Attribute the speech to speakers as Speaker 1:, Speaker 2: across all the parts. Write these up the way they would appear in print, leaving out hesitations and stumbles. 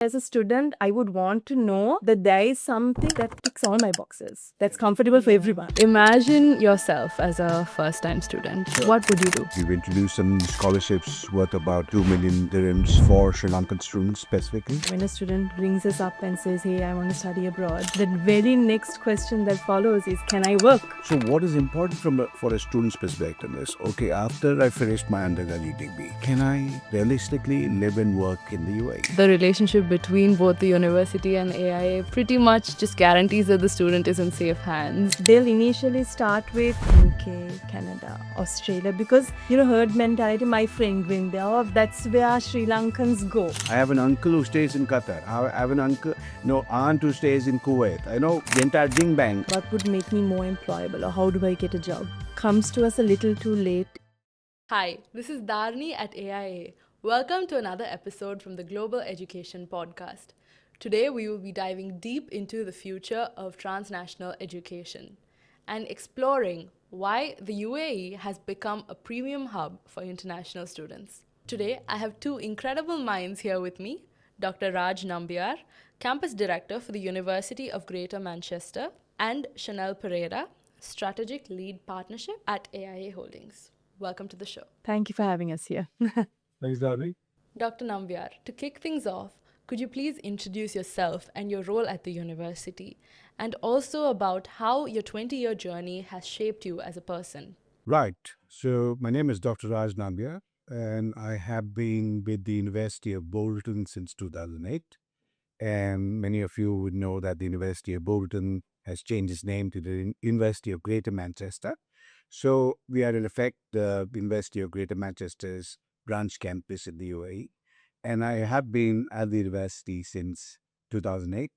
Speaker 1: As a student, I would want to know that there is something that ticks all my boxes, that's comfortable for everyone.
Speaker 2: Imagine yourself as a first-time student. What would you do?
Speaker 3: We've introduced some scholarships worth about 2 million dirhams for Sri Lankan students specifically.
Speaker 1: When a student brings us up and says, hey, I want to study abroad, the very next question that follows is, can I work?
Speaker 3: So what is important for a student's perspective is, okay, after I finished my undergraduate degree, can I realistically live and work in the UAE?
Speaker 2: The relationship between both the university and AIA pretty much just guarantees that the student is in safe hands.
Speaker 1: They'll initially start with UK, Canada, Australia, because, herd mentality, my friend going there, that's where Sri Lankans go.
Speaker 3: I have an uncle who stays in Qatar. I have an aunt who stays in Kuwait. I know the entire Ding Bang.
Speaker 1: What would make me more employable, or how do I get a job? Comes to us a little too late.
Speaker 2: Hi, this is Dharni at AIA. Welcome to another episode from the Global Education Podcast. Today we will be diving deep into the future of transnational education and exploring why the UAE has become a premium hub for international students. Today I have two incredible minds here with me, Dr. Raj Nambiar, Campus Director for the University of Greater Manchester, and Chanel Pereira, Strategic Lead Partnership at AIA Holdings. Welcome to the show.
Speaker 1: Thank you for having us here.
Speaker 3: Thanks, Darby.
Speaker 2: Dr. Nambiar, to kick things off, could you please introduce yourself and your role at the university, and also about how your 20-year journey has shaped you as a person?
Speaker 3: Right. So my name is Dr. Raj Nambiar, and I have been with the University of Bolton since 2008. And many of you would know that the University of Bolton has changed its name to the University of Greater Manchester. So we are in effect the University of Greater Manchester's branch campus in the UAE. And I have been at the university since 2008.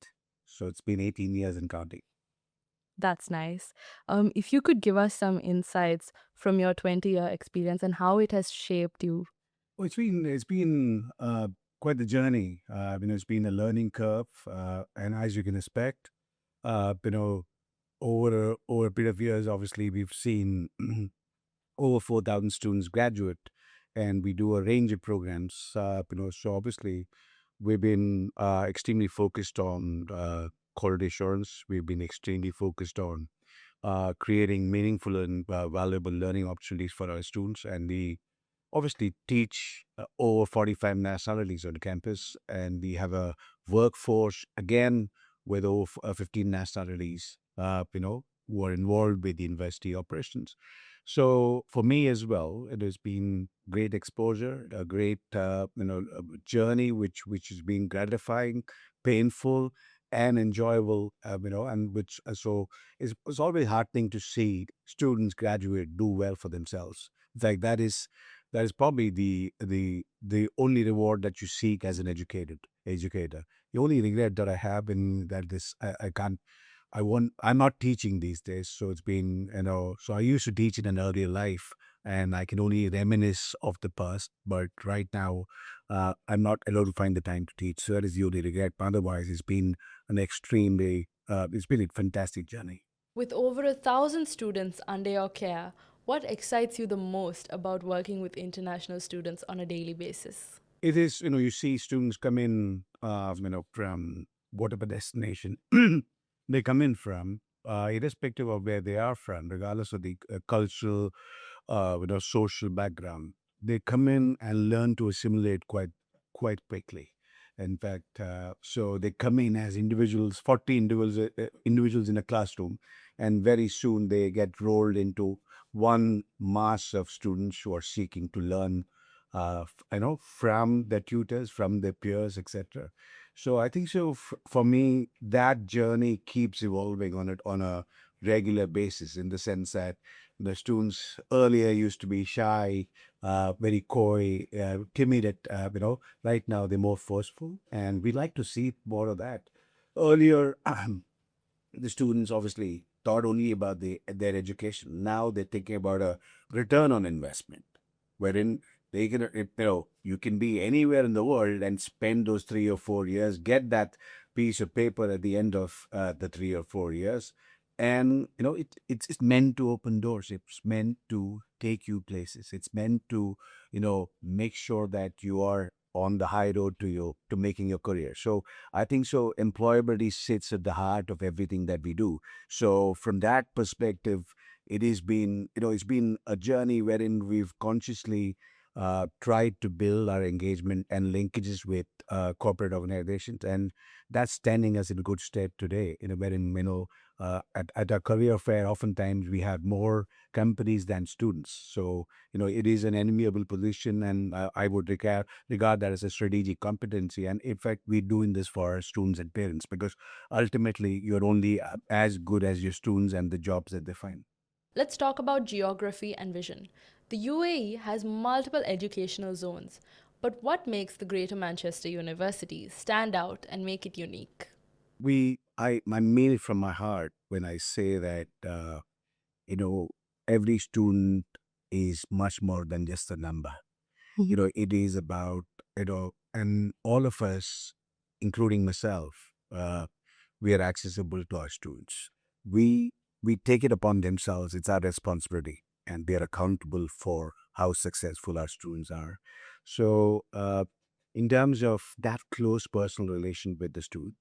Speaker 3: So it's been 18 years and counting.
Speaker 2: That's nice. If you could give us some insights from your 20-year experience and how it has shaped you.
Speaker 3: Well, it's been quite the journey. It's been a learning curve, and as you can expect, over a period of years, obviously we've seen over 4,000 students graduate, and we do a range of programs. So obviously we've been extremely focused on quality assurance. We've been extremely focused on creating meaningful and valuable learning opportunities for our students, and we obviously teach over 45 nationalities on campus, and we have a workforce again with over 15 nationalities, who are involved with the university operations. So for me as well, it has been great exposure, a great journey, which has been gratifying, painful, and enjoyable. And which so it's always heartening to see students graduate, do well for themselves. In fact, that is probably the only reward that you seek as an educator. The only regret that I have in that is I'm not teaching these days. So it's been, so I used to teach in an earlier life, and I can only reminisce of the past. But right now, I'm not allowed to find the time to teach. So that is the only regret. But otherwise, it's been it's been a fantastic journey.
Speaker 2: With over 1,000 students under your care, what excites you the most about working with international students on a daily basis?
Speaker 3: It is, you see students come in, from whatever destination they come in from, irrespective of where they are from, regardless of the cultural, social background. They come in and learn to assimilate quite quickly. In fact, so they come in as individuals, 40 individuals in a classroom, and very soon they get rolled into one mass of students who are seeking to learn, from their tutors, from their peers, etc. So I think so. For me, that journey keeps evolving on a regular basis, in the sense that the students earlier used to be shy, very coy, timid. Right now they're more forceful, and we like to see more of that. Earlier, the students obviously thought only about their education. Now they're thinking about a return on investment, wherein they can, you can be anywhere in the world and spend those 3 or 4 years, get that piece of paper at the end of the 3 or 4 years. And, it's meant to open doors. It's meant to take you places. It's meant to, make sure that you are on the high road to making your career. So I think so employability sits at the heart of everything that we do. So from that perspective, it has been, it's been a journey wherein we've consciously tried to build our engagement and linkages with corporate organizations, and that's standing us in good stead today. Wherein at our career fair, oftentimes we have more companies than students. So it is an enviable position, and I would regard that as a strategic competency. And in fact, we're doing this for our students and parents, because ultimately you're only as good as your students and the jobs that they find.
Speaker 2: Let's talk about geography and vision. The UAE has multiple educational zones, but what makes the Greater Manchester University stand out and make it unique?
Speaker 3: I mean it from my heart when I say that you know every student is much more than just a number. It is about, and all of us, including myself, we are accessible to our students. We take it upon themselves. It's our responsibility, and we are accountable for how successful our students are. So, in terms of that close personal relation with the student,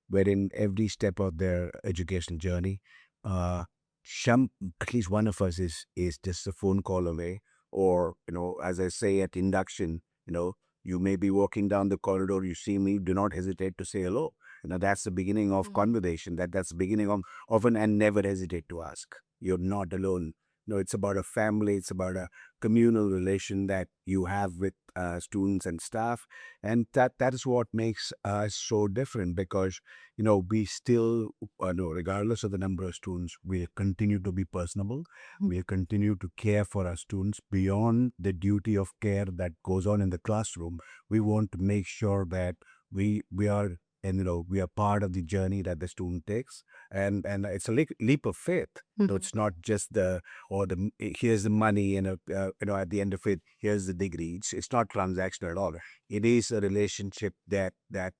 Speaker 3: wherein every step of their education journey, uh, some at least one of us is just a phone call away, or as I say at induction, you may be walking down the corridor, you see me, do not hesitate to say hello. That's the beginning of conversation. That's the beginning of often, and never hesitate to ask. You're not alone. It's about a family. It's about a communal relation that you have with students and staff, and that is what makes us so different. Because we still, regardless of the number of students, we continue to be personable. We continue to care for our students beyond the duty of care that goes on in the classroom. We want to make sure that we are, and we are part of the journey that the student takes, and it's a leap of faith. It's not just here's the money, and at the end of it, here's the degree. It's not transactional at all. It is a relationship that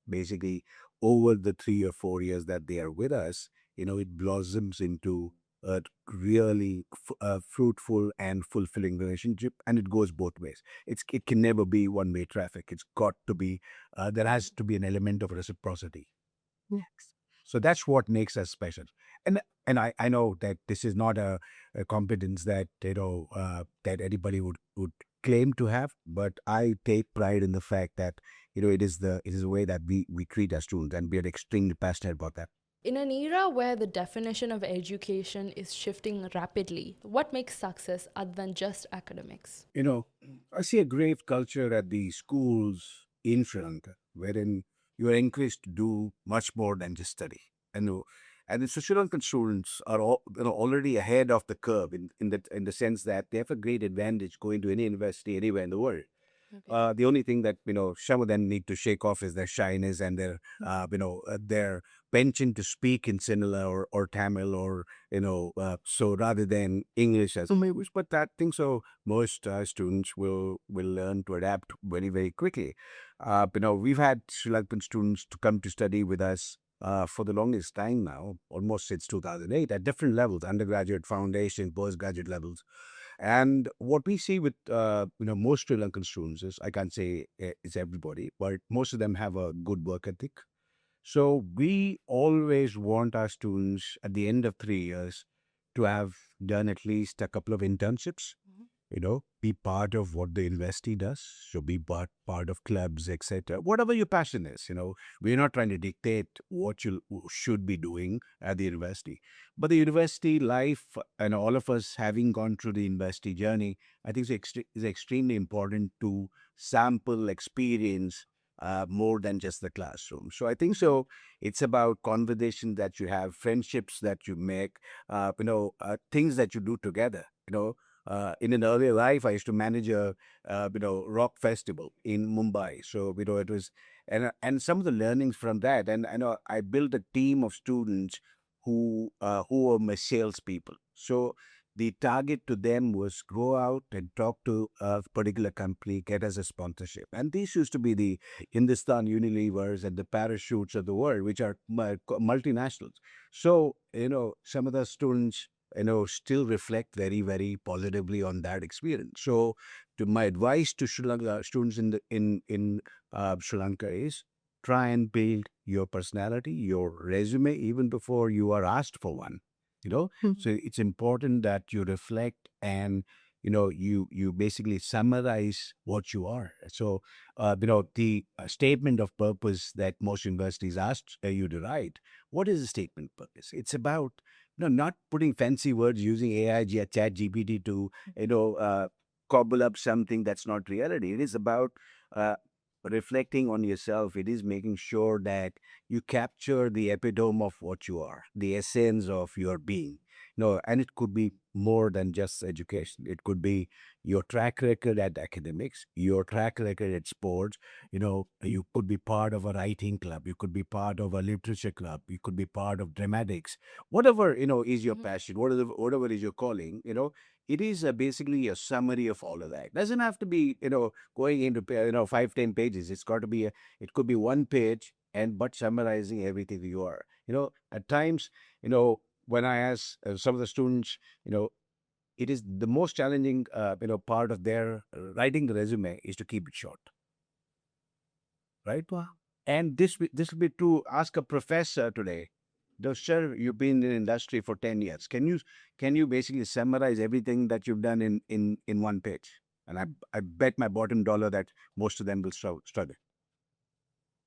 Speaker 3: basically, over the 3 or 4 years that they are with us, it blossoms into a really fruitful and fulfilling relationship, and it goes both ways. It can never be one-way traffic. It's got to be, there has to be an element of reciprocity.
Speaker 1: Yes.
Speaker 3: So that's what makes us special. And I know that this is not a competence that that anybody would claim to have, but I take pride in the fact that it is a way that we treat our students, and we are extremely passionate about that.
Speaker 2: In an era where the definition of education is shifting rapidly, what makes success other than just academics?
Speaker 3: I see a great culture at the schools in Sri Lanka, wherein you are encouraged to do much more than just study. And and the Sri Lankan students are already ahead of the curve in the sense that they have a great advantage going to any university anywhere in the world. The only thing that some of them need to shake off is their shyness and their penchant to speak in Sinhala or Tamil, or so rather than English as a language. But that thing, so most students will learn to adapt very, very quickly. We've had Sri Lankan students to come to study with us for the longest time now, almost since 2008, at different levels: undergraduate, foundation, postgraduate levels. And what we see with most Sri Lankan students is, I can't say it's everybody, but most of them have a good work ethic. So we always want our students at the end of 3 years to have done at least a couple of internships, be part of what the university does. So be part of clubs, etc. Whatever your passion is, we're not trying to dictate what you should be doing at the university. But the university life, and all of us having gone through the university journey, I think is extremely important to sample experience more than just the classroom. So I think so. It's about conversation that you have, friendships that you make, things that you do together. In an earlier life, I used to manage a rock festival in Mumbai. So it was, and some of the learnings from that, and I know I built a team of students who were my salespeople. So the target to them was go out and talk to a particular company, get us a sponsorship. And these used to be the Hindustan Unilevers and the Parachutes of the world, which are multinationals. So, some of the students still reflect very, very positively on that experience. So, my advice to Sri Lanka students in Sri Lanka is try and build your personality, your resume, even before you are asked for one.
Speaker 1: Mhm.
Speaker 3: So it's important that you reflect and you basically summarize what you are. So the statement of purpose that most universities ask you to write. What is the statement purpose? It's about not putting fancy words using AI, chat GPT to cobble up something that's not reality. It is about uh, reflecting on yourself. It is making sure that you capture the epitome of what you are, the essence of your being. And it could be more than just education. It could be your track record at academics, your track record at sports. You could be part of a writing club, you could be part of a literature club, you could be part of dramatics, whatever is your
Speaker 2: Mhm.
Speaker 3: passion, whatever is your calling. It is basically a summary of all of that. Doesn't have to be going into 5-10 pages. It could be one page, and but summarizing everything you are. At times, when I ask some of the students, it is the most challenging part of their writing the resume is to keep it short, right?
Speaker 1: Wow.
Speaker 3: And this will be true. Ask a professor today. Sir, you've been in industry for 10 years. Can you basically summarize everything that you've done in one page? And I bet my bottom dollar that most of them will struggle.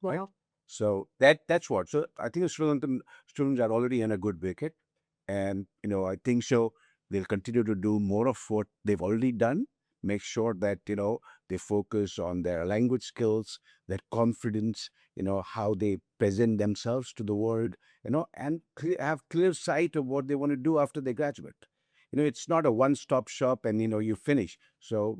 Speaker 3: Right?
Speaker 1: Wow.
Speaker 3: So that's what. So I think the Sri Lankan students are already in a good wicket, and I think so. They'll continue to do more of what they've already done. Make sure that they focus on their language skills, their confidence, how they present themselves to the world, and have clear sight of what they want to do after they graduate. It's not a one-stop shop, and you finish. So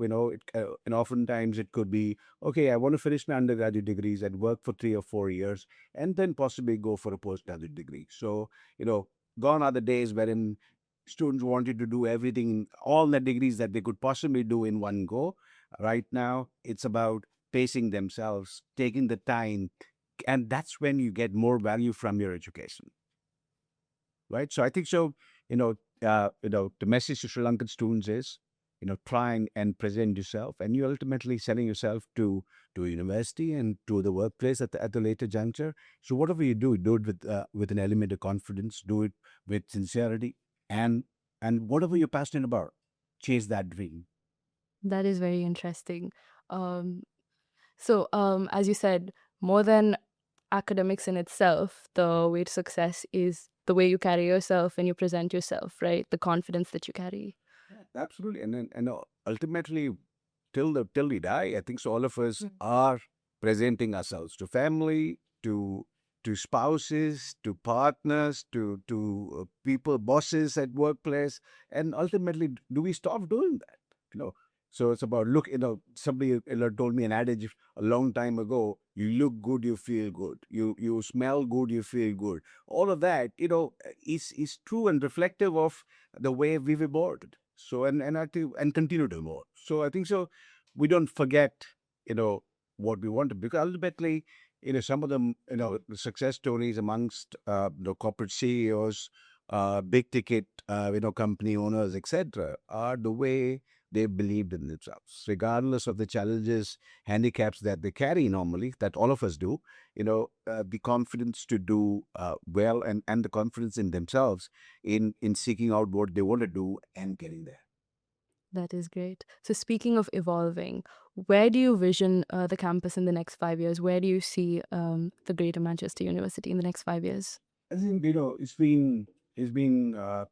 Speaker 3: and oftentimes it could be, okay, I want to finish my undergraduate degrees and work for 3 or 4 years, and then possibly go for a postgraduate degree. So, gone are the days wherein students wanted to do everything, all the degrees that they could possibly do in one go. Right now, it's about pacing themselves, taking the time, and that's when you get more value from your education, right? So I think so. The message to Sri Lankan students is, trying and present yourself, and you ultimately selling yourself to a university and to the workplace at the later juncture. So whatever you do it with an element of confidence, do it with sincerity, and whatever you're passionate about, chase that dream.
Speaker 2: That is very interesting. Um, as you said, more than academics in itself, the way to success is the way you carry yourself and you present yourself, right? The confidence that you carry.
Speaker 3: Absolutely, and ultimately, till we die, I think so. All of us
Speaker 1: Mm.
Speaker 3: are presenting ourselves to family, to spouses, to partners, to people, bosses at workplace, and ultimately, do we stop doing that? You know, so it's about look. Somebody told me an adage a long time ago. You look good, you feel good. You smell good, you feel good. All of that, is true and reflective of the way we've evolved. So and I think and continue to evolve. So I think so. We don't forget, you know, what we want to, because ultimately, some of them, the success stories amongst the corporate CEOs, big ticket, company owners, etc., are the way they believed in themselves, regardless of the challenges, handicaps that they carry normally, that all of us do. The confidence to do well, and the confidence in themselves in seeking out what they want to do and getting there.
Speaker 2: That is great. So, speaking of evolving, where do you vision the campus in the next 5 years? Where do you see the Greater Manchester University in the next 5 years?
Speaker 3: I think it's been a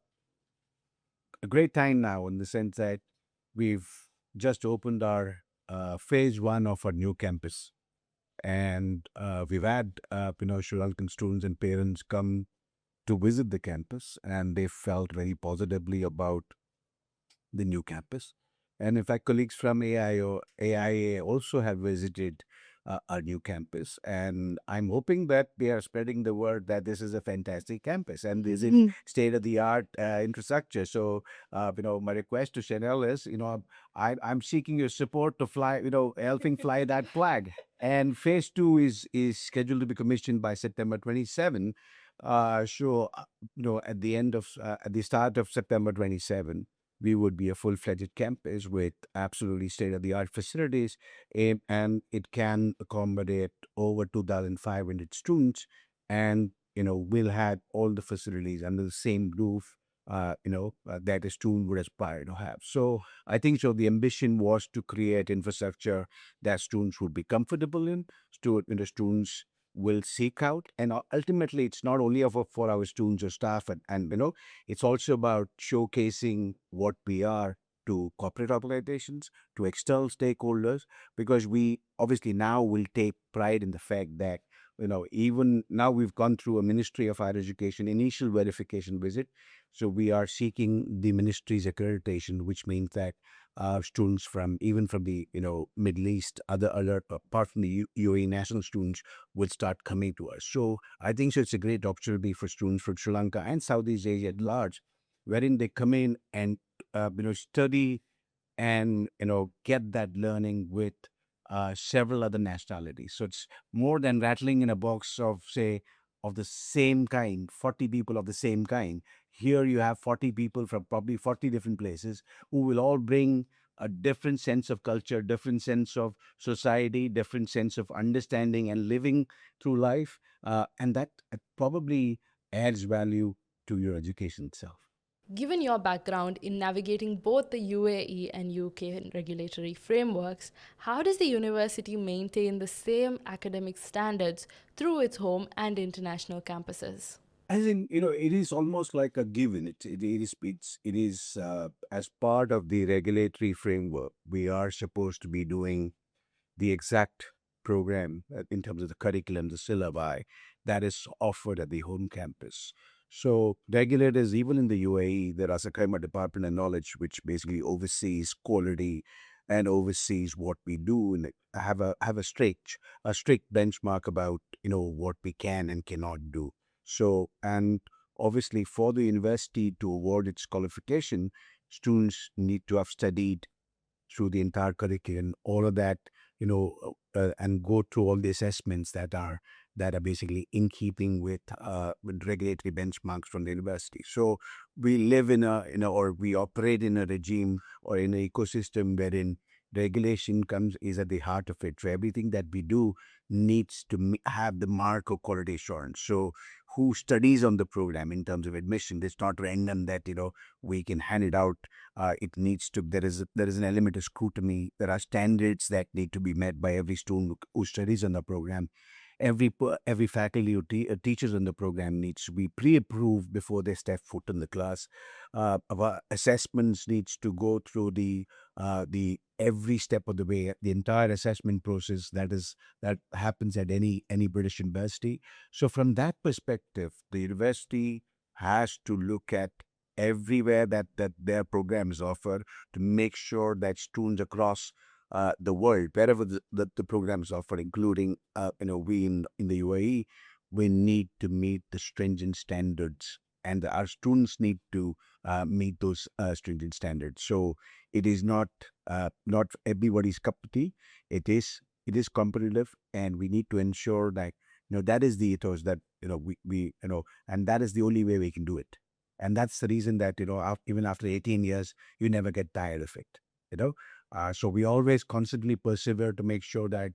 Speaker 3: great time now, in the sense that we've just opened our phase one of our new campus, and we've had Sri Lankan students and parents come to visit the campus, and they felt very positively about the new campus. And in fact, colleagues from AIA also have visited our new campus. And I'm hoping that we are spreading the word that this is a fantastic campus and this is state of the art infrastructure. So, my request to Chanel is, I'm seeking your support to fly, helping fly that flag. And phase two is scheduled to be commissioned by September 27. At the at the start of September 27, we would be a full-fledged campus with absolutely state-of-the-art facilities, and it can accommodate over 2,500 students, and we'll have all the facilities under the same roof. That a student would aspire to have. So I think so. The ambition was to create infrastructure that students would be comfortable in. Students will seek out, and ultimately, it's not only for our students or staff, and it's also about showcasing what we are to corporate organizations, to external stakeholders, because we obviously now will take pride in the fact that, even now we've gone through a Ministry of Higher Education initial verification visit. So we are seeking the ministry's accreditation, which means that students even from the Middle East, other apart from the UAE national students, will start coming to us. So I think so it's a great opportunity for students from Sri Lanka and Southeast Asia at large, wherein they come in and study and get that learning with several other nationalities. So it's more than rattling in a box of, say, of the same kind, 40 people of the same kind. Here you have 40 people from probably 40 different places who will all bring a different sense of culture, different sense of society, different sense of understanding and living through life, and that probably adds value to your education itself.
Speaker 2: Given your background in navigating both the UAE and UK regulatory frameworks, how does the university maintain the same academic standards through its home and international campuses?
Speaker 3: As in, it is almost like a given. It is as part of the regulatory framework. We are supposed to be doing the exact program in terms of the curriculum, the syllabi that is offered at the home campus. So regulators, even in the UAE, the Ras Al Khaimah Department of Knowledge, which basically oversees quality and oversees what we do, and have a strict benchmark about what we can and cannot do. So, and obviously for the university to award its qualification, students need to have studied through the entire curriculum, all of that, and go through all the assessments that are basically in keeping with regulatory benchmarks from the university. So we live or we operate in a regime or in an ecosystem wherein regulation is at the heart of it. So everything that we do needs to have the mark of quality assurance. So who studies on the program in terms of admission? It's not random that we can hand it out. It needs to. There is an element of scrutiny. There are standards that need to be met by every student who studies on the program. Every faculty who teaches on the program needs to be pre-approved before they step foot in the class. Our assessments needs to go through the every step of the way, the entire assessment process that happens at any British university. So from that perspective, the university has to look at everywhere that their programs offer to make sure that students across the world, wherever the programs offer, including we in the UAE, we need to meet the stringent standards, and our students need to meet those stringent standards. So it is not everybody's cup of tea. It is competitive, and we need to ensure that that is the ethos that we and that is the only way we can do it. And that's the reason that even after 18 years, you never get tired of it. So we always constantly persevere to make sure that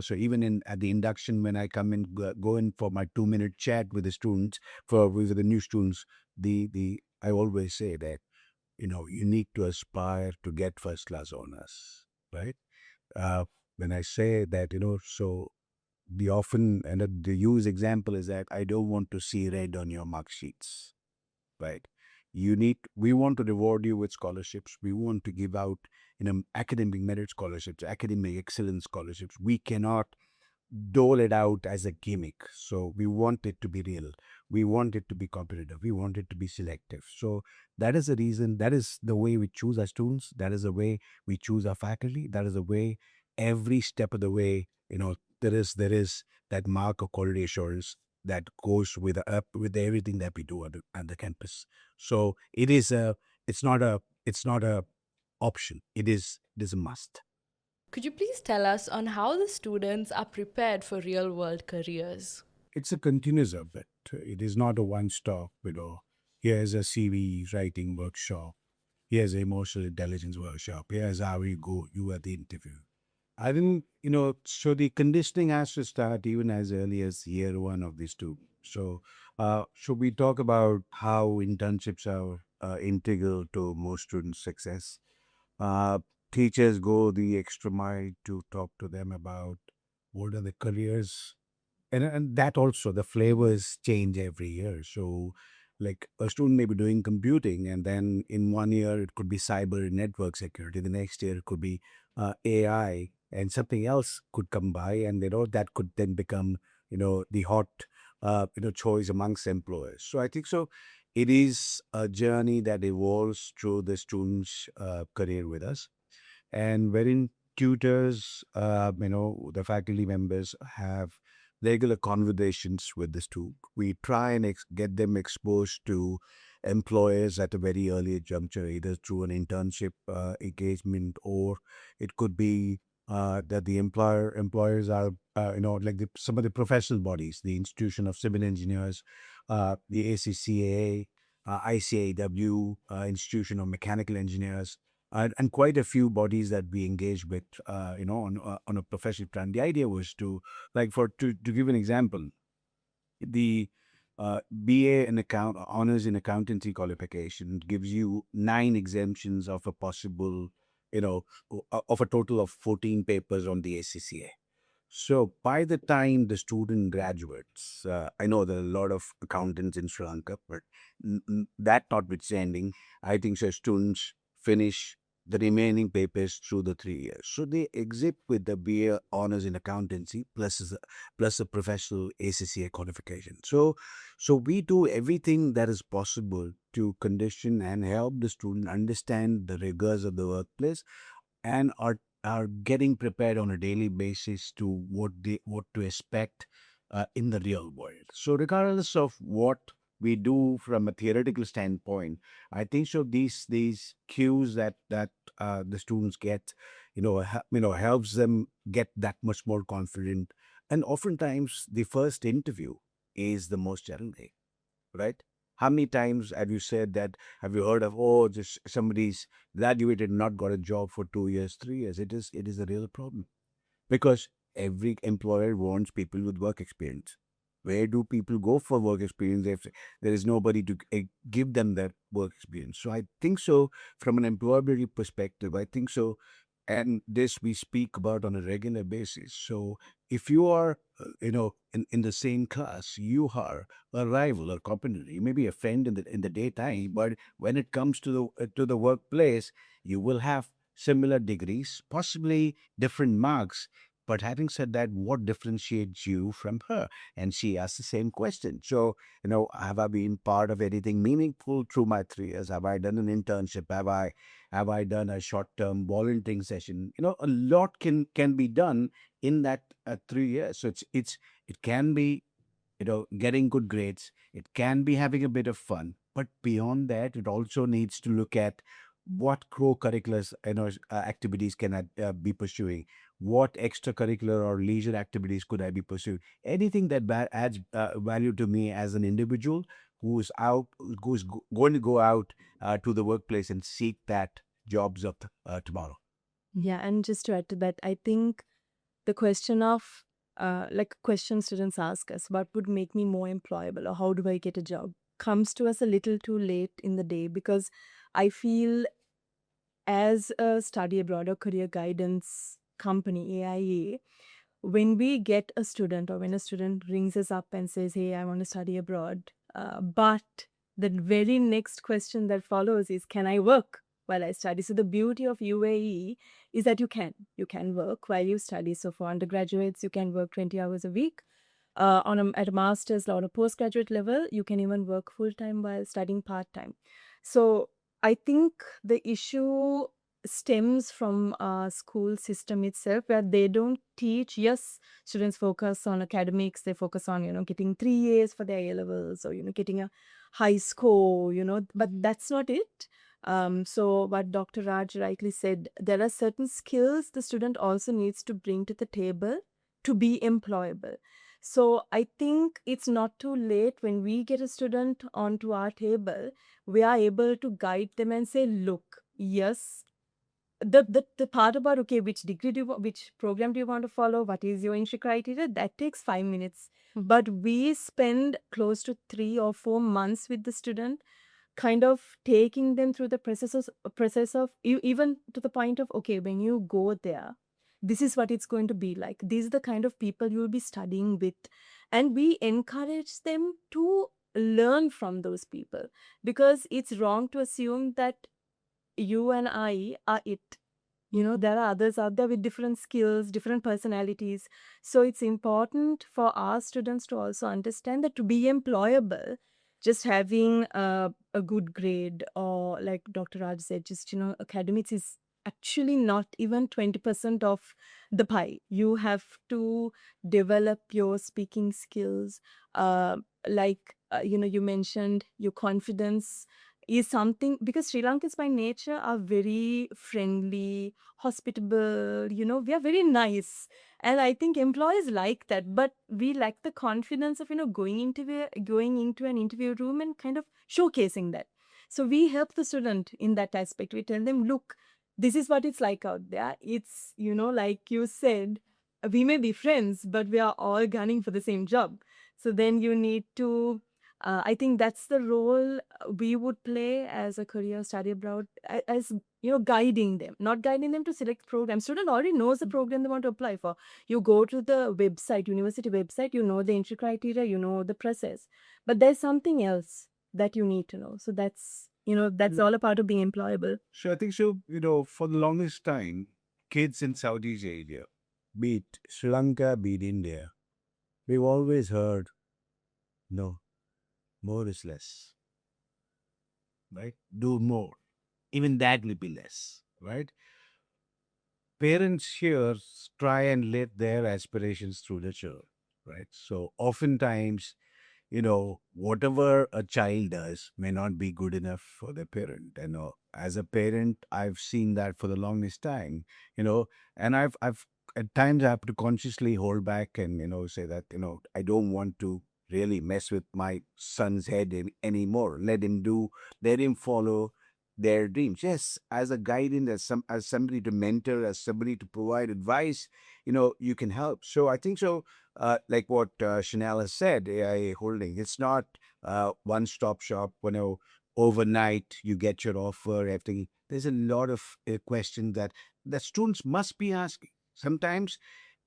Speaker 3: so even at the induction, when I come in, go in for my 2-minute chat with the students, with the new students, the I always say that you need to aspire to get first class honors, right? When I say that, so the often and the use example is that I don't want to see red on your mark sheets, right? We want to reward you with scholarships. We want to give out academic merit scholarships, academic excellence scholarships. We cannot dole it out as a gimmick. So we want it to be real. We want it to be competitive. We want it to be selective. So that is the reason, that is the way we choose our students. That is the way we choose our faculty. That is the way every step of the way, there is that mark of quality assurance that goes with everything that we do at the campus. So it's not a option. It is a must.
Speaker 2: Could you please tell us on how the students are prepared for real world careers?
Speaker 3: It's a continuous effort. It is not a one stop. Here's a CV writing workshop. Here's an emotional intelligence workshop. Here's how you go. You at the interview. I think, so the conditioning has to start even as early as year one of these two. So, should we talk about how internships are integral to most students' success? Uh, Teachers go the extra mile to talk to them about what are the careers, and that also the flavors change every year. So like a student may be doing computing, and then in one year it could be cyber and network security, the next year it could be AI, and something else could come by, and that could then become the hot choice amongst employers. So I think so it is a journey that evolves through the student's career with us, and wherein tutors, the faculty members have regular conversations with the student. We try and get them exposed to employers at a very early juncture, either through an internship engagement, or it could be that the employers are, like some of the professional bodies, the Institution of Civil Engineers, the ACCA, ICAW, Institution of Mechanical Engineers, and quite a few bodies that we engage with, on a professional plan. The idea was to give an example, the BA in honors in accountancy qualification gives you 9 exemptions of a possible, of a total of 14 papers on the ACCA. So by the time the student graduates, I know there are a lot of accountants in Sri Lanka, but that notwithstanding, I think so students finish the remaining papers through the 3 years. So they exit with the BA honors in accountancy plus a professional ACCA qualification. So we do everything that is possible to condition and help the student understand the rigors of the workplace, and are getting prepared on a daily basis to what to expect in the real world. So regardless of what we do from a theoretical standpoint, I think so these cues that the students get, helps them get that much more confident. And oftentimes the first interview is the most challenging, right? How many times have you said that? Have you heard of, just somebody's graduated, not got a job for 2 years, 3 years? It is a real problem, because every employer wants people with work experience. Where do people go for work experience if there is nobody to give them that work experience? So I think so, from an employability perspective, I think so, and this we speak about on a regular basis. So if you are, in the same class, you are a rival or competitor. You may be a friend in the daytime, but when it comes to the workplace, you will have similar degrees, possibly different marks. But having said that, what differentiates you from her? And she asked the same question. So, have I been part of anything meaningful through my 3 years? Have I done an internship? Have I done a short-term volunteering session? A lot can be done in that 3 years. So it can be, getting good grades. It can be having a bit of fun. But beyond that, it also needs to look at what co-curricular activities can I be pursuing, what extracurricular or leisure activities could I be pursuing, anything that adds value to me as an individual who's going to go out to the workplace and seek that jobs of tomorrow.
Speaker 1: Yeah, and just to add to that, I think the question of like a question students ask us, what would make me more employable or how do I get a job, comes to us a little too late in the day, because I feel as a study abroad or career guidance company, AIA, when we get a student or when a student rings us up and says, hey, I want to study abroad, but the very next question that follows is, can I work while I study? So the beauty of UAE is that you can work while you study. So for undergraduates, you can work 20 hours a week. At a master's or a postgraduate level, you can even work full time while studying part time. So I think the issue stems from our school system itself, where they don't teach. Yes, students focus on academics, they focus on, getting 3 A's for their A levels, or, getting a high score, but that's not it. So what Dr. Raj rightly said, there are certain skills the student also needs to bring to the table to be employable. So I think it's not too late when we get a student onto our table, we are able to guide them and say, look, yes, the part about, okay, which degree do you which program do you want to follow, what is your entry criteria, that takes 5 minutes. But we spend close to 3 or 4 months with the student, kind of taking them through the process of even to the point of, okay, when you go there, this is what it's going to be like, these are the kind of people you'll be studying with, and we encourage them to learn from those people, because it's wrong to assume that you and I are it. There are others out there with different skills, different personalities. So it's important for our students to also understand that to be employable, just having a good grade, or like Dr. Raj said, just, academics is actually not even 20% of the pie. You have to develop your speaking skills. You mentioned your confidence is something, because Sri Lankans by nature are very friendly, hospitable, we are very nice. And I think employees like that, but we lack the confidence of, going into an interview room and kind of showcasing that. So we help the student in that aspect. We tell them, look, this is what it's like out there. It's, like you said, we may be friends, but we are all gunning for the same job. So then you need to, I think that's the role we would play as a career study abroad, as guiding them, not guiding them to select program. Student already knows the program they want to apply for. You go to the website, university website, the entry criteria, the process, but there's something else that you need to know. So that's all a part of being employable.
Speaker 3: So I think so, for the longest time, kids in Southeast Asia, be it Sri Lanka, be it India, we've always heard, no, more is less, right? Do more. Even that will be less, right? Parents here try and let their aspirations through the children, right? So oftentimes, whatever a child does may not be good enough for the parent. And as a parent, I've seen that for the longest time, and I've at times I have to consciously hold back and, say that, I don't want to really mess with my son's head anymore. Let him follow their dreams. Yes, as a guidance, as somebody to mentor, as somebody to provide advice, you can help. So I think so, like what Chanel has said, AI holding, it's not one-stop shop. Overnight you get your offer, everything. There's a lot of questions that the students must be asking. Sometimes,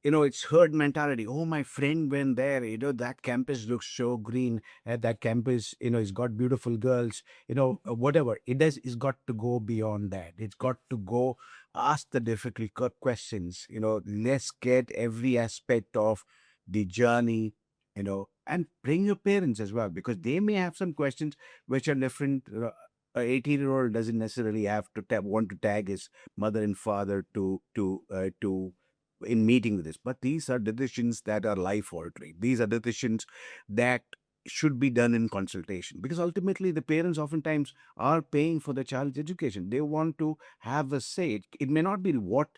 Speaker 3: it's herd mentality. Oh, my friend went there. That campus looks so green. At that campus, it's got beautiful girls. Whatever it does, it's got to go beyond that. It's got to go ask the difficult questions. Let's get every aspect of the journey. And bring your parents as well, because they may have some questions which are different. A 18-year-old doesn't necessarily have to want to tag his mother and father to in meeting with this. But these are decisions that are life altering. These are decisions that should be done in consultation, because ultimately the parents oftentimes are paying for the child's education. They want to have a say. It may not be what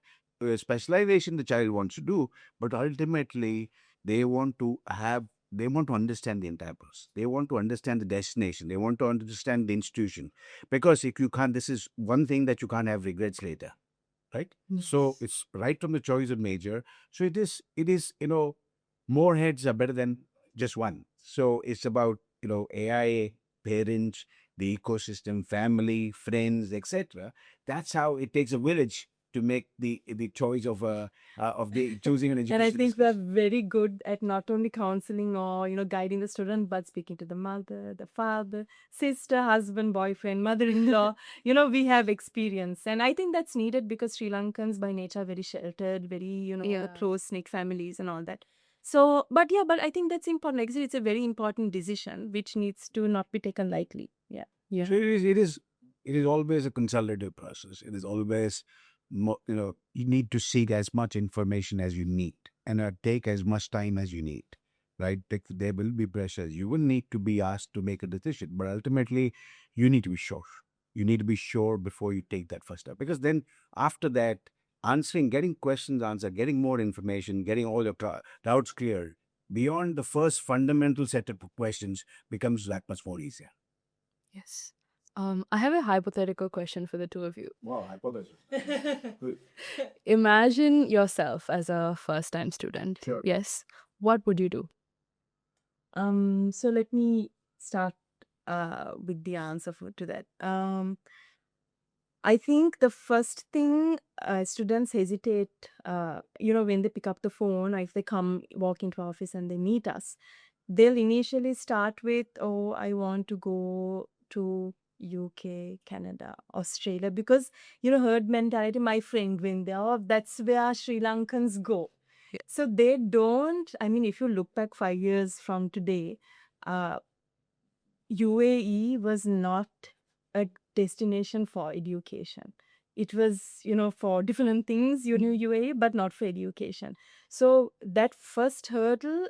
Speaker 3: specialization the child wants to do, but ultimately they want to have they want to understand the entire process. They want to understand the destination. They want to understand the institution, because if you can't, this is one thing that you can't have regrets later, right? So it's right from the choice of major. So it is more heads are better than just one. So it's about AI, parents, the ecosystem, family, friends, etc. That's how it takes a village to make the choice of the choosing an
Speaker 1: And I
Speaker 3: education.
Speaker 1: think we're very good at not only counseling or, guiding the student, but speaking to the mother, the father, sister, husband, boyfriend, mother-in-law. We have experience. And I think that's needed, because Sri Lankans by nature are very sheltered, very,
Speaker 2: Yeah.
Speaker 1: close-knit families and all that. So, but I think that's important. Like I said, it's a very important decision which needs to not be taken lightly. Yeah.
Speaker 3: So it is it is always a consultative process. It is always, you need to seek as much information as you need and take as much time as you need, right? There will be pressures. You will need to be asked to make a decision, but ultimately, you need to be sure. You need to be sure before you take that first step, because then after that, getting questions answered, getting more information, getting all your doubts cleared beyond the first fundamental set of questions becomes that much more easier.
Speaker 2: Yes. I have a hypothetical question for the two of you.
Speaker 3: Wow, hypothesis. Good.
Speaker 2: Imagine yourself as a first-time student.
Speaker 3: Sure.
Speaker 2: Yes. What would you do?
Speaker 1: So let me start with the answer to that. I think the first thing students hesitate, when they pick up the phone, or if they walk into office and they meet us, they'll initially start with, "Oh, I want to go to UK, Canada, Australia," because herd mentality. My friend went there. Oh, that's where Sri Lankans go.
Speaker 2: Yeah.
Speaker 1: So they don't. I mean, if you look back 5 years from today, uh, UAE was not a destination for education. It was, for different things, UAE, but not for education. So that first hurdle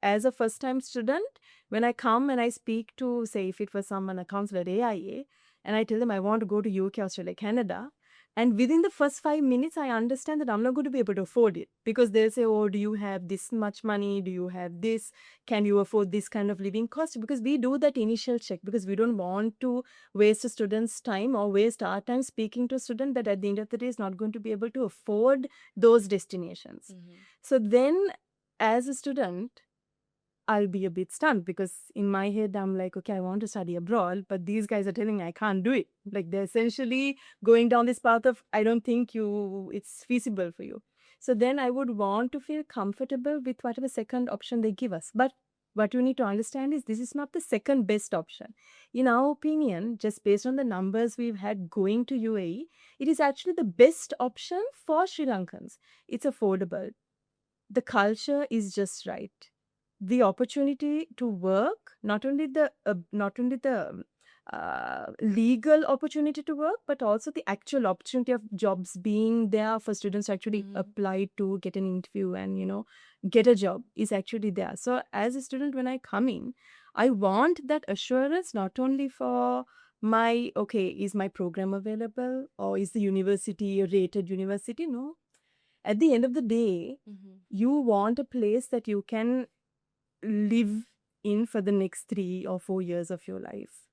Speaker 1: as a first time student, when I come and I speak to, say, if it was someone, a counselor at AIA, and I tell them I want to go to UK, Australia, Canada, and within the first 5 minutes, I understand that I'm not going to be able to afford it, because they'll say, "Oh, do you have this much money? Do you have this? Can you afford this kind of living cost?" Because we do that initial check, because we don't want to waste a student's time or waste our time speaking to a student that at the end of the day is not going to be able to afford those destinations. So then, as a student, I'll be a bit stunned, because in my head, I'm like, okay, I want to study abroad, but these guys are telling me I can't do it. Like, they're essentially going down this path of, I don't think it's feasible for you. So then I would want to feel comfortable with whatever second option they give us. But what you need to understand is this is not the second best option. In our opinion, just based on the numbers we've had going to UAE, it is actually the best option for Sri Lankans. It's affordable. The culture is just right. The opportunity to work, not only the legal opportunity to work, but also the actual opportunity of jobs being there for students to actually apply to get an interview and get a job is actually there. So as a student, when I come in, I want that assurance, not only for my, okay, is my program available, or is the university a rated university? No. At the end of the day, you want a place that you can live in for the next 3 or 4 years of your life.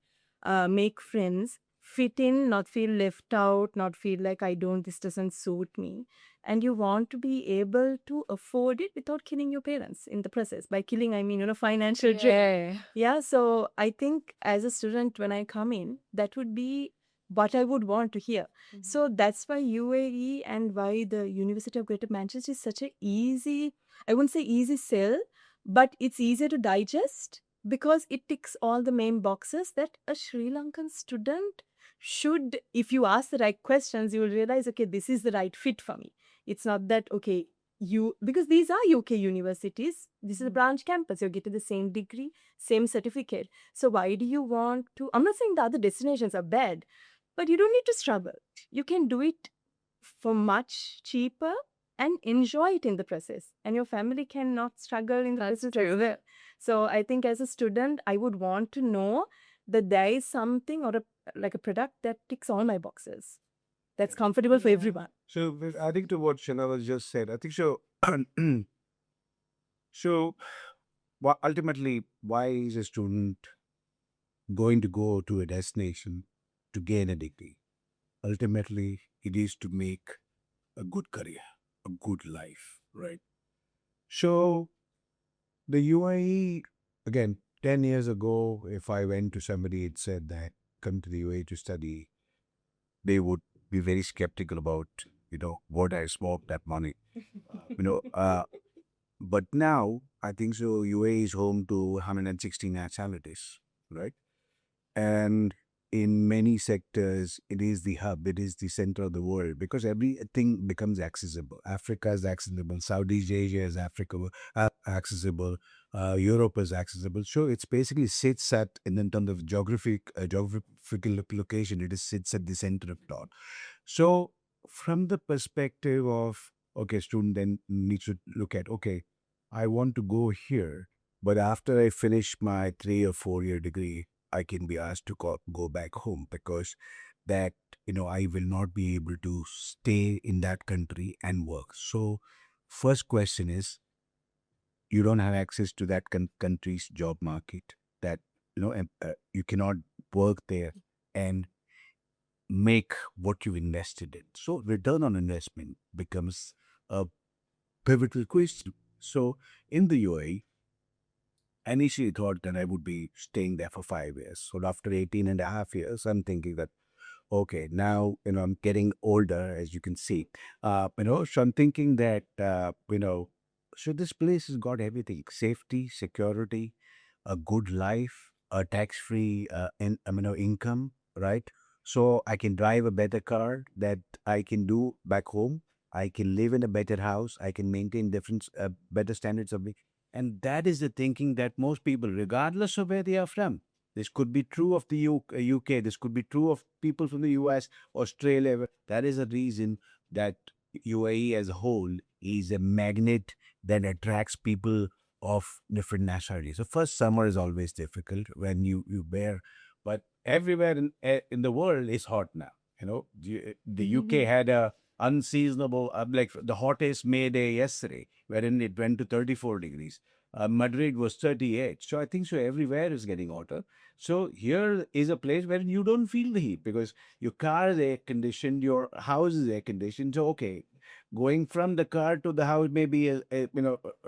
Speaker 1: Make friends, fit in, not feel left out, not feel like this doesn't suit me. And you want to be able to afford it without killing your parents in the process. By killing, I mean, financial drain. Yeah, so I think as a student, when I come in, that would be what I would want to hear. So that's why UAE and why the University of Greater Manchester is such a easy, I wouldn't say easy sell, but it's easier to digest, because it ticks all the main boxes that a Sri Lankan student should, if you ask the right questions, you will realize, okay, this is the right fit for me. It's not that, okay, because these are UK universities, this is a branch campus, you're getting the same degree, same certificate. So why do you want to, I'm not saying the other destinations are bad, but you don't need to struggle. You can do it for much cheaper and enjoy it in the process, and your family cannot struggle in the process as well. So I think as a student, I would want to know that there is something, or like a product that ticks all my boxes, that's comfortable for everyone.
Speaker 3: So, adding to what Shanava just said, I think so. So, ultimately, why is a student going to go to a destination to gain a degree? Ultimately, it is to make a good career, a good life, right? So, the UAE, again, 10 years ago, if I went to somebody and said that come to the UAE to study, they would be very skeptical about, what I smoked that money. But now, I think so, UAE is home to 160 nationalities, right? And in many sectors, it is the hub, it is the center of the world, because everything becomes accessible. Africa is accessible, Southeast Asia is accessible. Europe is accessible. So it's basically sits at, in terms of geographical location, it is sits at the center of thought. So from the perspective of, okay, student then needs to look at, okay, I want to go here, but after I finish my 3 or 4 year degree, I can be asked to go back home, because that, I will not be able to stay in that country and work. So first question is, you don't have access to that country's job market, that, you cannot work there and make what you invested in. So return on investment becomes a pivotal question. So in the UAE, I initially thought that I would be staying there for 5 years. So after 18 and a half years, I'm thinking that, okay, now, I'm getting older, as you can see. So I'm thinking that, so this place has got everything: safety, security, a good life, a tax-free income, right? So I can drive a better car that I can do back home. I can live in a better house. I can maintain different, better standards of living. And that is the thinking that most people, regardless of where they are from, this could be true of the UK. This could be true of people from the US, Australia. That is a reason that UAE as a whole is a magnet that attracts people of different nationalities. So first summer is always difficult when you bear, but everywhere in the world is hot now. The UK had a unseasonable, like the hottest May day yesterday, wherein it went to 34 degrees. Madrid was 38. So I think so everywhere is getting hotter. So here is a place where you don't feel the heat, because your car is air conditioned, your house is air conditioned. So okay, going from the car to the house may be a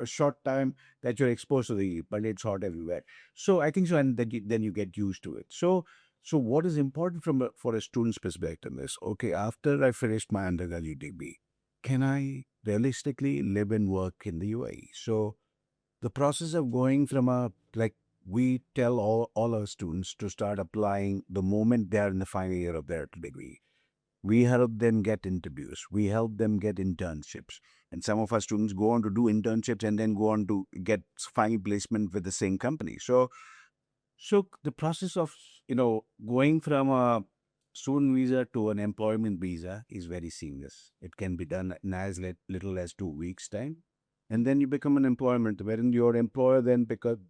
Speaker 3: short time that you're exposed to the heat, but it's hot everywhere. So I think so, and then you get used to it. So what is important for a student's perspective is, okay, after I finished my undergraduate degree, can I realistically live and work in the UAE? So the process of going from we tell all our students to start applying the moment they're in the final year of their degree. We help them get interviews. We help them get internships. And some of our students go on to do internships and then go on to get final placement with the same company. So the process of, going from a student visa to an employment visa is very seamless. It can be done in as little as 2 weeks' time. And then you become an employment, wherein your employer then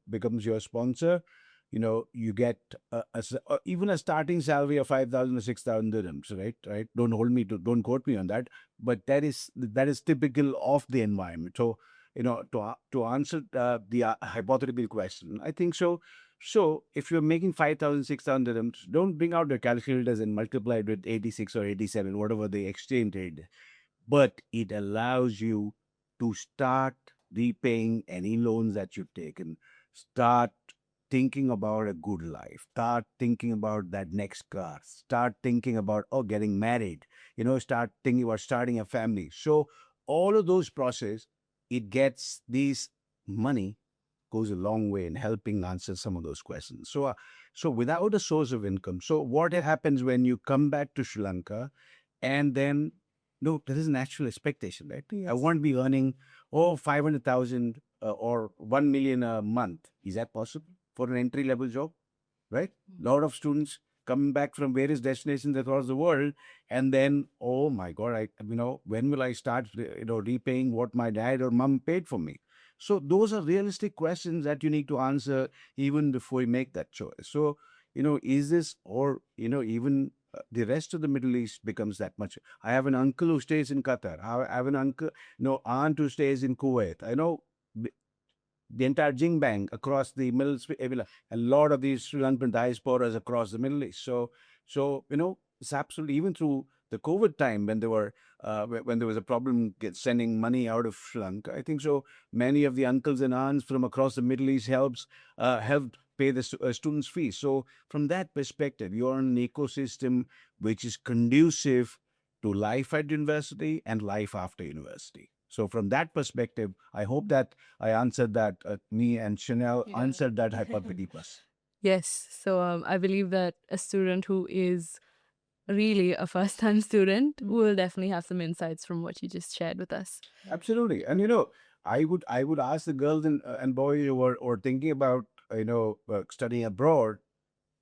Speaker 3: becomes your sponsor. You get even a starting salary of 5,000 or 6,000 dirhams, right? Right. Don't quote me on that. But that is typical of the environment. So, to answer the hypothetical question, I think so. So if you're making 5,000, 6,000 dirhams, don't bring out your calculators and multiply it with 86 or 87, whatever the exchange rate. But it allows you to start repaying any loans that you've taken, start thinking about a good life, start thinking about that next car, start thinking about, getting married, start thinking about starting a family. So all of those process, it gets these money goes a long way in helping answer some of those questions. So without a source of income, so what happens when you come back to Sri Lanka, and then no, there is a natural expectation, right? I won't be earning 500,000 or 1 million a month. Is that possible for an entry level job? Right? A lot of students coming back from various destinations across the world, and then, oh my God, when will I start, repaying what my dad or mom paid for me? So those are realistic questions that you need to answer even before you make that choice. So, is this, or, even the rest of the Middle East becomes that much. I have an uncle who stays in Qatar. I have an uncle, aunt who stays in Kuwait. I know the entire Jing Bang across the Middle East, a lot of these Sri Lankan diasporas across the Middle East. So it's absolutely, even through the COVID time when when there was a problem sending money out of Sri Lanka, I think so many of the uncles and aunts from across the Middle East helped pay the students' fees. So from that perspective, you're in an ecosystem which is conducive to life at university and life after university. So from that perspective, I hope that I answered that. Me and Chanel answered that hypothesis.
Speaker 2: Yes. So I believe that a student who is really a first time student will definitely have some insights from what you just shared with us.
Speaker 3: Absolutely. And I would ask the girls and boys who are thinking about studying abroad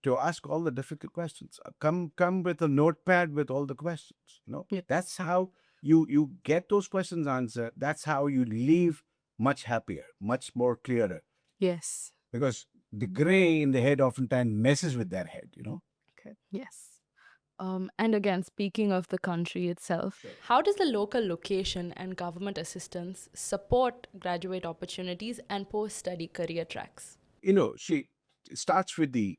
Speaker 3: to ask all the difficult questions. Come with a notepad with all the questions.
Speaker 2: Yeah.
Speaker 3: That's how you get those questions answered. That's how you leave much happier, much more clearer.
Speaker 2: Yes.
Speaker 3: Because the gray in the head oftentimes messes with that head.
Speaker 2: Okay. Yes. And again, speaking of the country itself, how does the local location and government assistance support graduate opportunities and post study career tracks?
Speaker 3: She starts with the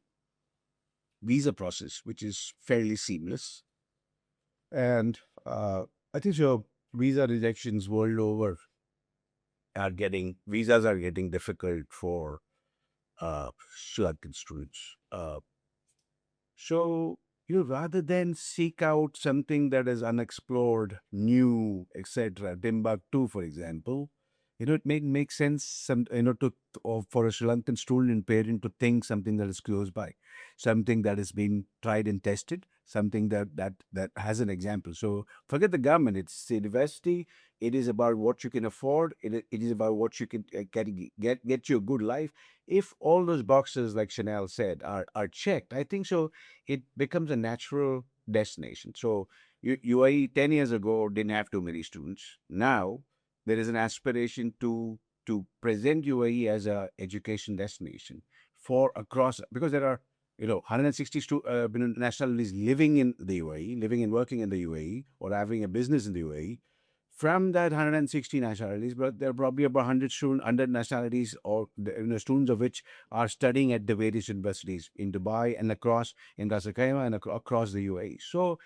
Speaker 3: visa process, which is fairly seamless. And I think so. Visa rejections world over visas are getting difficult for Sri Lankan students. So, rather than seek out something that is unexplored, new, etc., Timbuktu, for example, it make sense or for a Sri Lankan student and parent to think something that is close by, something that has been tried and tested, something that has an example. So forget the government; it's the university. It is about what you can afford. It is about what you can get you a good life. If all those boxes, like Chanel said, are checked, I think so it becomes a natural destination. So UAE 10 years ago didn't have too many students. Now there is an aspiration to present UAE as a education destination for across, because there are 160 nationalities living in the UAE, living and working in the UAE, or having a business in the UAE. From that 160 nationalities, but there are probably about 100 nationalities, or students of which are studying at the various universities in Dubai and across in Ras Al Khaimah and across the UAE. So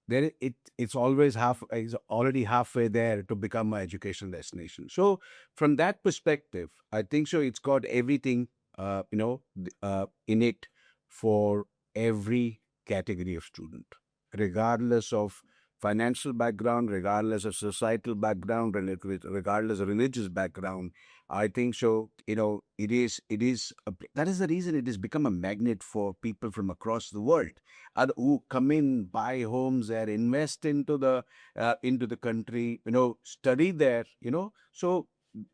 Speaker 3: it's already halfway there to become an educational destination. So from that perspective, I think so it's got everything in it for every category of student, regardless of financial background, regardless of societal background, regardless of religious background. I think so. That is the reason it has become a magnet for people from across the world, who come in, buy homes there, invest into the country, study there. So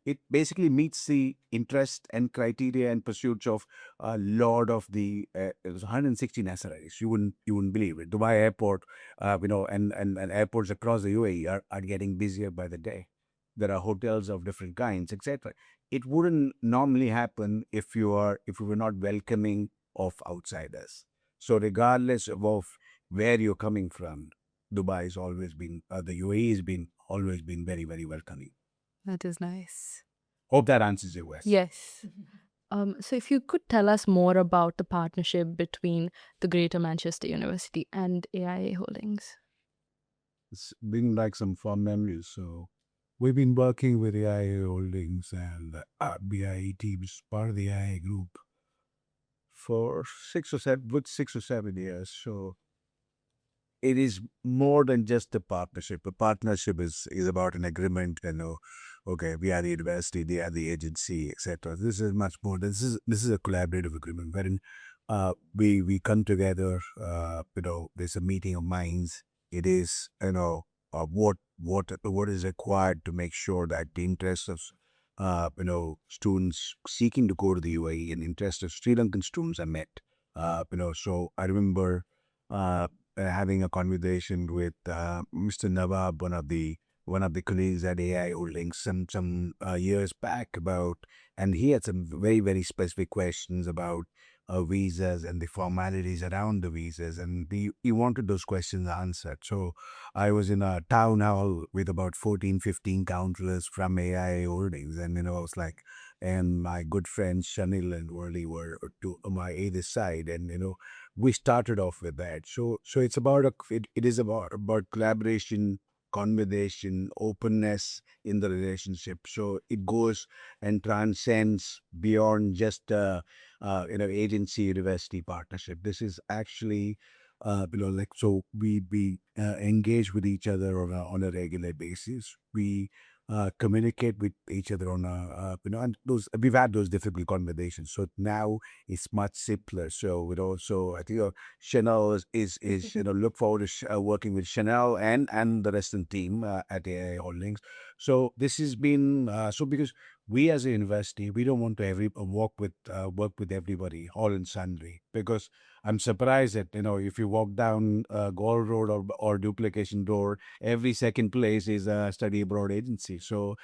Speaker 3: it basically meets the interest and criteria and pursuits of a lot of the it was 160 nationalities. You wouldn't believe it. Dubai airport, and airports across the UAE are getting busier by the day. There are hotels of different kinds, etc. It wouldn't normally happen if you were not welcoming of outsiders. So regardless of where you're coming from, Dubai has always been the UAE has been always been very, very welcoming.
Speaker 2: That is nice.
Speaker 3: Hope that answers your question.
Speaker 2: Yes. So, if you could tell us more about the partnership between the Greater Manchester University and AIA Holdings.
Speaker 3: It's been like some fond memories. So we've been working with the IA Holdings and BIE teams, part of the IA group, for 6 or 7 years. So it is more than just a partnership. A partnership is about an agreement. Okay, we are the university, they are the agency, etc. This is much more. This is a collaborative agreement wherein we come together. There's a meeting of minds. It is what is required to make sure that the interests of students seeking to go to the UAE and interests of Sri Lankan students are met. So I remember having a conversation with Mr. Nawab, one of the colleagues at AI Holdings, some years back about, and he had some very, very specific questions about visas and the formalities around the visas, and he wanted those questions answered. So I was in a town hall with about 14, 15 counselors from AI Holdings, and I was like, and my good friends Shanil and Worley were to my either side, and we started off with that. So it's about it is about collaboration, conversation, openness in the relationship. So it goes and transcends beyond just agency university partnership. This is actually so we engage with each other on a regular basis. We communicate with each other on and we've had those difficult conversations. So now it's much simpler. So so I think Chanel is look forward to working with Chanel and the rest of the team at AI Holdings. So this has been so because we as a university we don't want to work with everybody all in sundry, because I'm surprised that if you walk down Gold Road or Duplication Road, every second place is a study abroad agency. So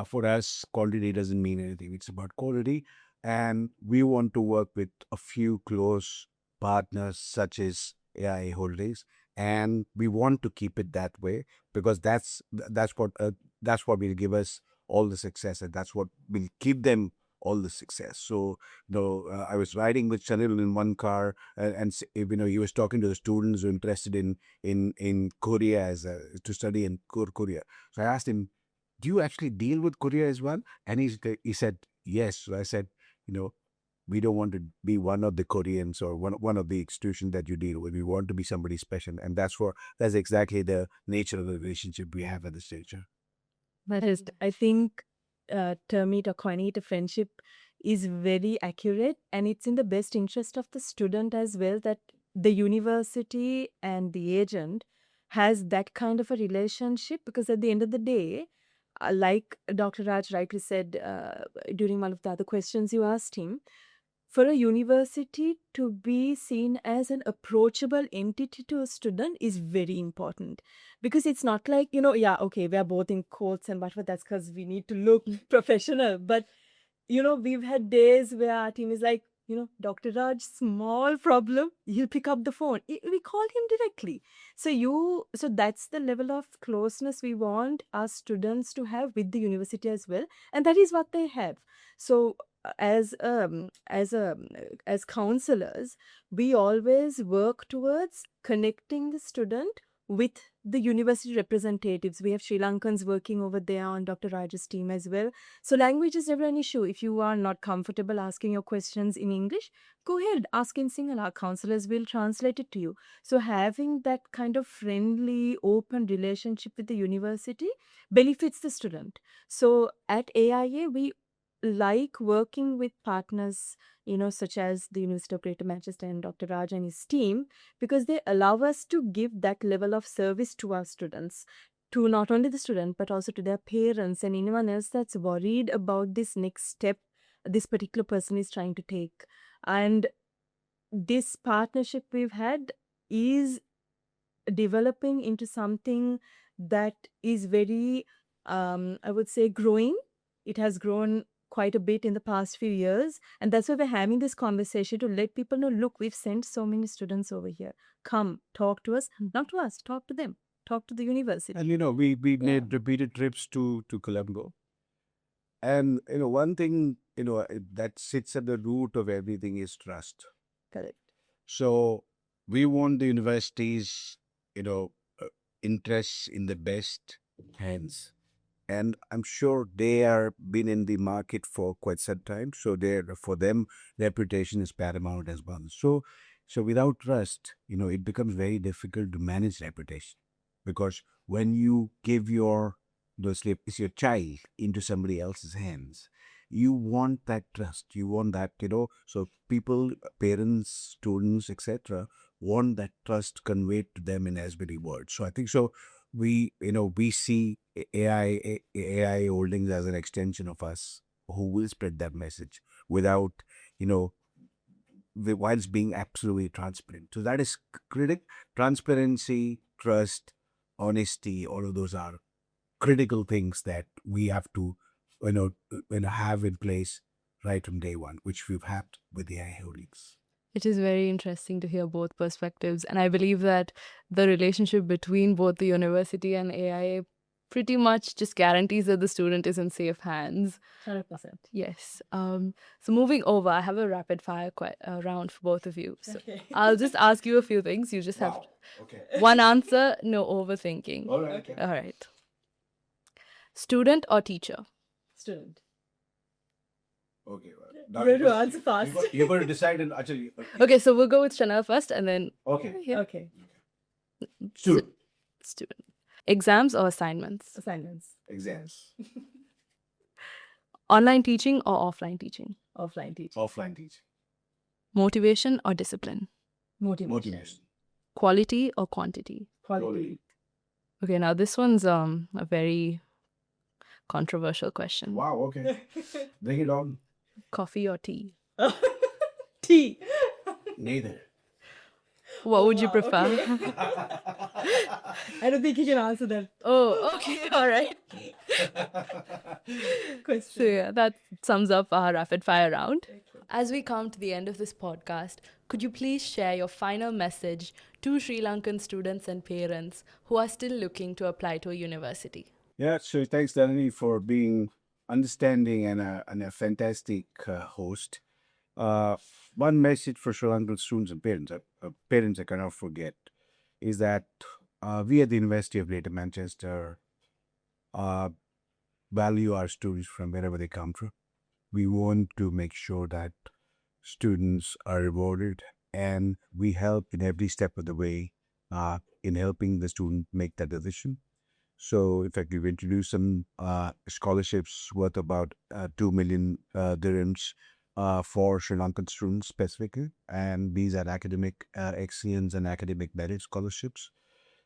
Speaker 3: for us, quantity doesn't mean anything. It's about quality, and we want to work with a few close partners such as AI Holdings, and we want to keep it that way, because that's what will give us all the success, and that's what will give them all the success. So, I was riding with Chanil in one car, he was talking to the students who are interested in Korea to study in Korea. So I asked him, "Do you actually deal with Korea as well?" And he said yes. So I said, we don't want to be one of the Koreans or one of the institutions that you deal with. We want to be somebody special, and that's exactly the nature of the relationship we have at the stage.
Speaker 1: That is, I think, term it or coin it a friendship is very accurate, and it's in the best interest of the student as well that the university and the agent has that kind of a relationship, because at the end of the day, like Dr. Raj rightly said during one of the other questions you asked him, for a university to be seen as an approachable entity to a student is very important, because it's not like, yeah, okay, we are both in courts and whatever, that's because we need to look professional. But we've had days where our team is like, Dr. Raj, small problem, he'll pick up the phone. We call him directly. So that's the level of closeness we want our students to have with the university as well, and that is what they have. So as counselors, we always work towards connecting the student with the university representatives. We have Sri Lankans working over there on Dr. Raj's team as well. So language is never an issue. If you are not comfortable asking your questions in English, go ahead, ask in Sinhala. Our counselors will translate it to you. So having that kind of friendly, open relationship with the university benefits the student. So at AIA, we like working with partners, such as the University of Greater Manchester and Dr. Raj and his team, because they allow us to give that level of service to our students, to not only the student, but also to their parents and anyone else that's worried about this next step this particular person is trying to take. And this partnership we've had is developing into something that is very, I would say, growing. It has grown quite a bit in the past few years. And that's why we're having this conversation, to let people know, look, we've sent so many students over here. Come, talk to us. Not to us, talk to them. Talk to the university.
Speaker 3: And we made repeated trips to Colombo. And one thing that sits at the root of everything is trust.
Speaker 1: Correct.
Speaker 3: So we want the universities interests in the best hands, and I'm sure they are been in the market for quite some time. So for them, reputation is paramount as well. So without trust, it becomes very difficult to manage reputation, because when you give your child into somebody else's hands, you want that trust. You want that, so people, parents, students, etc., want that trust conveyed to them in as many words. So I think so. We see AI Holdings as an extension of us, who will spread that message without, whilst being absolutely transparent. So that is transparency, trust, honesty. All of those are critical things that we have to, have in place right from day one, which we've had with the AI Holdings.
Speaker 2: It is very interesting to hear both perspectives. And I believe that the relationship between both the university and AI pretty much just guarantees that the student is in safe hands.
Speaker 1: 100%.
Speaker 2: Yes. So moving over, I have a rapid fire round for both of you. So I'll just ask you a few things. You just have one answer, no overthinking.
Speaker 3: All right.
Speaker 2: All right. Student or teacher?
Speaker 1: Student.
Speaker 3: Okay.
Speaker 1: Where to answer fast?
Speaker 3: You're going to decide and actually.
Speaker 2: Okay, so we'll go with Chanel first and then.
Speaker 3: Okay.
Speaker 2: Yeah.
Speaker 1: Okay.
Speaker 3: Student.
Speaker 2: Student. Exams or assignments?
Speaker 1: Assignments.
Speaker 3: Exams.
Speaker 2: Online teaching or offline teaching?
Speaker 1: Offline teaching.
Speaker 3: Offline teaching.
Speaker 2: Motivation or discipline?
Speaker 3: Motivation.
Speaker 2: Quality or quantity?
Speaker 1: Quality.
Speaker 2: Okay, now this one's a very controversial question.
Speaker 3: Wow, okay. Bring it on.
Speaker 2: Coffee or tea?
Speaker 1: Tea.
Speaker 3: Neither.
Speaker 2: What would you
Speaker 1: wow,
Speaker 2: prefer?
Speaker 1: okay. I don't think you can answer that
Speaker 2: Oh, okay, all right.
Speaker 1: question.
Speaker 2: So yeah, that sums up our rapid fire round. As we come to the end of this podcast, could you please share your final message to Sri Lankan students and parents who are still looking to apply to a university?
Speaker 3: Yeah, so thanks, Dhanani, for being understanding and a fantastic host. One message for Sri Lankan students and parents I cannot forget, is that we at the University of Greater Manchester value our students from wherever they come from. We want to make sure that students are rewarded, and we help in every step of the way in helping the student make that decision. So, in fact, we've introduced some scholarships worth about 2 million dirhams for Sri Lankan students specifically. And these are academic excellence and academic merit scholarships.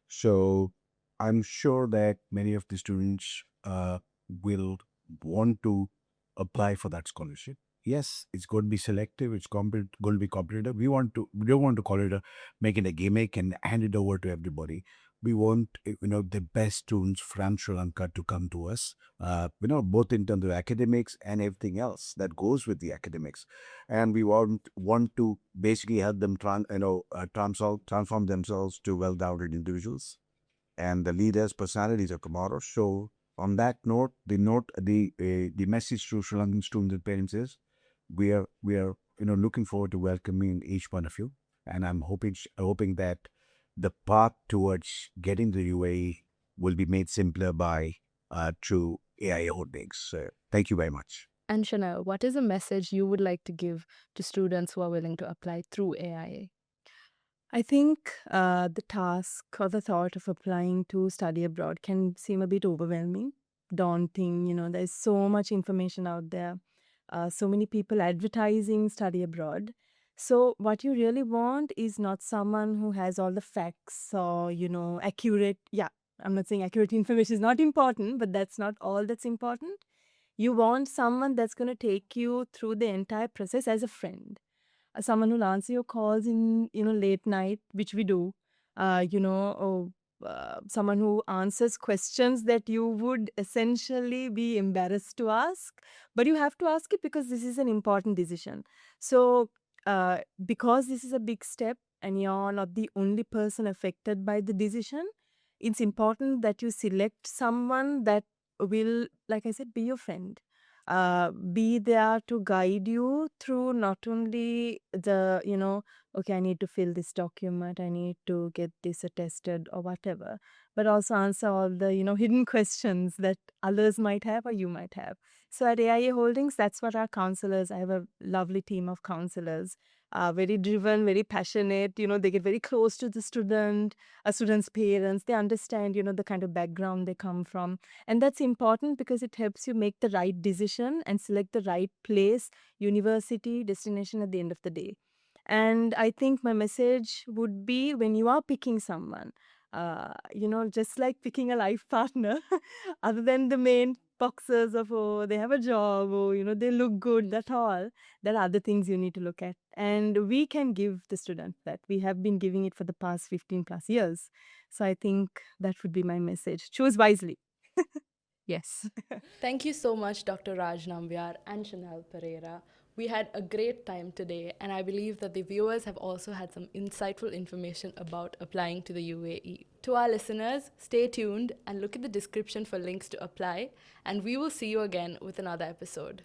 Speaker 3: So, I'm sure that many of the students will want to apply for that scholarship. Yes, it's going to be selective. It's going to be competitive. We don't want to call it make it a gimmick and hand it over to everybody. We want the best students from Sri Lanka to come to us. Both in terms of academics and everything else that goes with the academics, and we want to basically help them transform themselves to well-rounded individuals and the leaders' personalities of tomorrow. So, on that note, the message to Sri Lankan students and parents is we are looking forward to welcoming each one of you, and I'm hoping that the path towards getting to UAE will be made simpler by through AI holdings. So, thank you very much.
Speaker 2: And Chanel, what is a message you would like to give to students who are willing to apply through AIA?
Speaker 1: I think the task or the thought of applying to study abroad can seem a bit overwhelming, daunting. There's so much information out there, so many people advertising study abroad. So, what you really want is not someone who has all the facts or, accurate. Yeah, I'm not saying accurate information is not important, but that's not all that's important. You want someone that's going to take you through the entire process as a friend, someone who'll answer your calls in late night, which we do, or someone who answers questions that you would essentially be embarrassed to ask, but you have to ask it because this is an important decision. So because this is a big step and you're not the only person affected by the decision, it's important that you select someone that will, like I said, be your friend, be there to guide you through not only the, okay, I need to fill this document, I need to get this attested or whatever, but also answer all the, hidden questions that others might have or you might have. So at AIA Holdings, that's what our counselors, I have a lovely team of counselors, very driven, very passionate, they get very close to the student, a student's parents, they understand, the kind of background they come from. And that's important because it helps you make the right decision and select the right place, university, destination at the end of the day. And I think my message would be, when you are picking someone, just like picking a life partner, other than the main boxes of, oh, they have a job, or, they look good, that's all. There are other things you need to look at. And we can give the student that. We have been giving it for the past 15 plus years. So I think that would be my message. Choose wisely.
Speaker 2: Yes. Thank you so much, Dr. Raj Nambiar and Chanel Pereira. We had a great time today, and I believe that the viewers have also had some insightful information about applying to the UAE. To our listeners, stay tuned and look at the description for links to apply, and we will see you again with another episode.